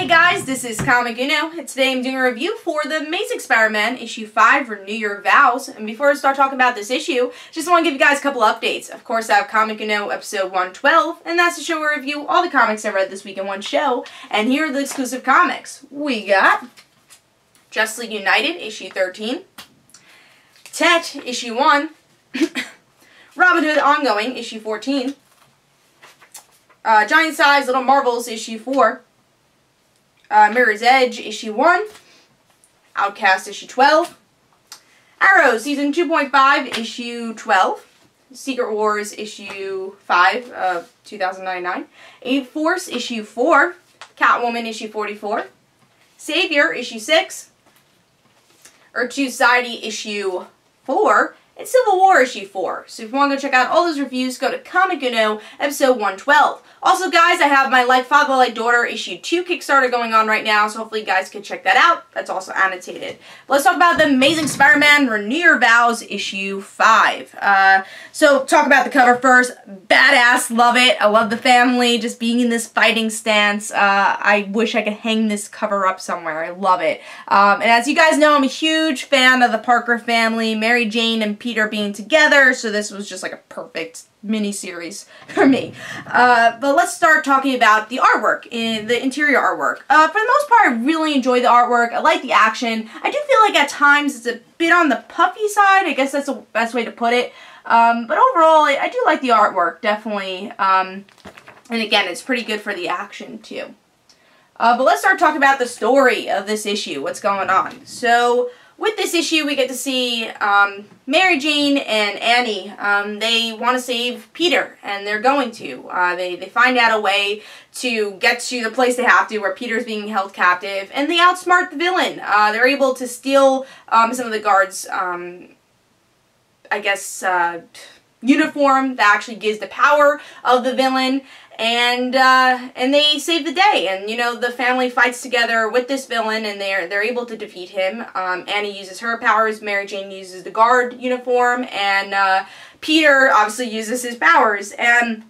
Hey guys, this is Comic Uno, and today I'm doing a review for the Amazing Spider-Man issue 5 Renew Your Vows. And before I start talking about this issue, just want to give you guys a couple updates. Of course, I have Comic Uno episode 112, and that's the show where I review all the comics I read this week in one show. And here are the exclusive comics. We got Justice League United, issue 13, Tet, issue 1, Robin Hood Ongoing, issue 14, Giant Size Little Marvels, issue 4, Mirror's Edge, issue 1, Outcast, issue 12, Arrow, season 2.5, issue 12, Secret Wars, issue 5 of 2099, Ape Force, issue 4, Catwoman, issue 44, Savior, issue 6, Earth 2 Society, issue 4, and Civil War, issue 4. So if you want to go check out all those reviews, go to Comic Uno, episode 112. Also, guys, I have my Like Father, Like Daughter issue 2 Kickstarter going on right now, so hopefully you guys can check that out. That's also annotated. But let's talk about the Amazing Spider-Man Renew Your Vows issue 5. So, talk about the cover first. Badass, love it. I love the family just being in this fighting stance. I wish I could hang this cover up somewhere. I love it. And as you guys know, I'm a huge fan of the Parker family, Mary Jane and Peter being together, so this was just like a perfect mini-series for me. But let's start talking about the artwork, the interior artwork. For the most part, I really enjoy the artwork. I like the action. I do feel like at times it's a bit on the puffy side. I guess that's the best way to put it. But overall, I do like the artwork, definitely. And again, it's pretty good for the action, too. But let's start talking about the story of this issue, what's going on. So, with this issue, we get to see Mary Jane and Annie. They want to save Peter, and they're going to. They find out a way to get to the place they have to, where Peter's being held captive, and they outsmart the villain. They're able to steal some of the guards' I guess, uniform that actually gives the power of the villain, and they save the day. And you know, the family fights together with this villain, and they're able to defeat him. Annie uses her powers, Mary Jane uses the guard uniform, and Peter obviously uses his powers. And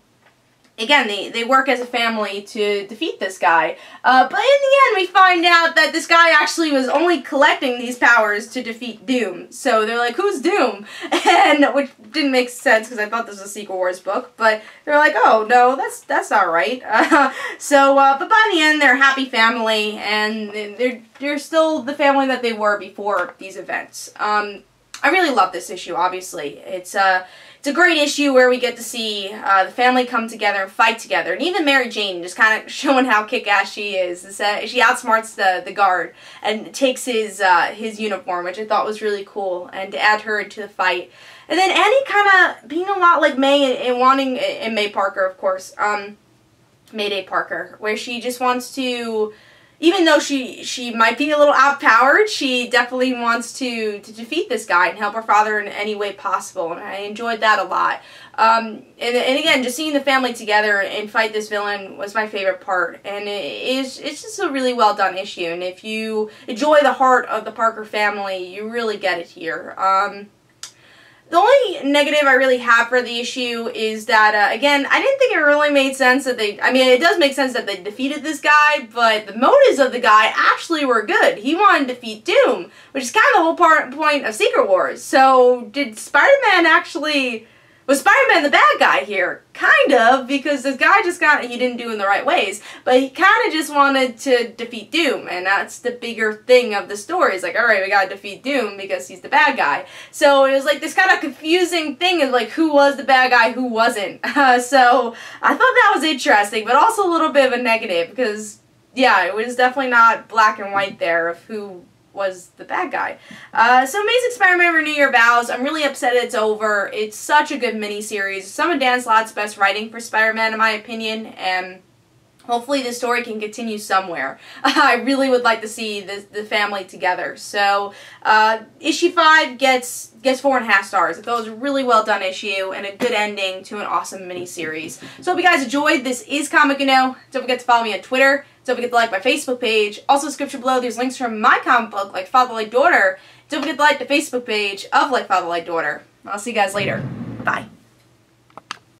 again, they work as a family to defeat this guy. But in the end, we find out that this guy actually was only collecting these powers to defeat Doom. So they're like, who's Doom? And which didn't make sense because I thought this was a Secret Wars book. But they're like, oh, no, that's not right. But by the end, they're a happy family, and they're still the family that they were before these events. I really love this issue, obviously. It's a great issue where we get to see the family come together and fight together. And even Mary Jane just kind of showing how kick-ass she is. She outsmarts the guard and takes his uniform, which I thought was really cool, and to add her into the fight. And then Annie kind of being a lot like May and May Parker, of course, Mayday Parker, where she just wants to, even though she might be a little outpowered, she definitely wants to defeat this guy and help her father in any way possible, and I enjoyed that a lot. And again, just seeing the family together and fight this villain was my favorite part, and it's just a really well done issue, and if you enjoy the heart of the Parker family, you really get it here. The only negative I really have for the issue is that, again, I didn't think it really made sense that I mean, it does make sense that they defeated this guy, but the motives of the guy actually were good. He wanted to defeat Doom, which is kind of the whole point of Secret Wars. So, did Spider-Man actually... Was Spider-Man the bad guy here? Kind of, because this guy he didn't do it in the right ways, but he kind of just wanted to defeat Doom, and that's the bigger thing of the story. It's like, alright, we gotta defeat Doom because he's the bad guy. So it was like this kind of confusing thing of like, who was the bad guy, who wasn't. So I thought that was interesting, but also a little bit of a negative, because, yeah, it was definitely not black and white there of who was the bad guy. So Amazing Spider-Man Renew Your Vows, I'm really upset it's over. It's such a good miniseries. Some of Dan Slott's best writing for Spider-Man, in my opinion, and hopefully this story can continue somewhere. I really would like to see the family together. So, issue 5 gets 4.5 stars. I thought it was a really well done issue and a good ending to an awesome miniseries. So hope you guys enjoyed. This is Comic Uno. Don't forget to follow me on Twitter. Don't forget to like my Facebook page. Also, description below, there's links from my comic book, Like Father, Like Daughter. Don't forget to like the Facebook page of Like Father, Like Daughter. I'll see you guys later.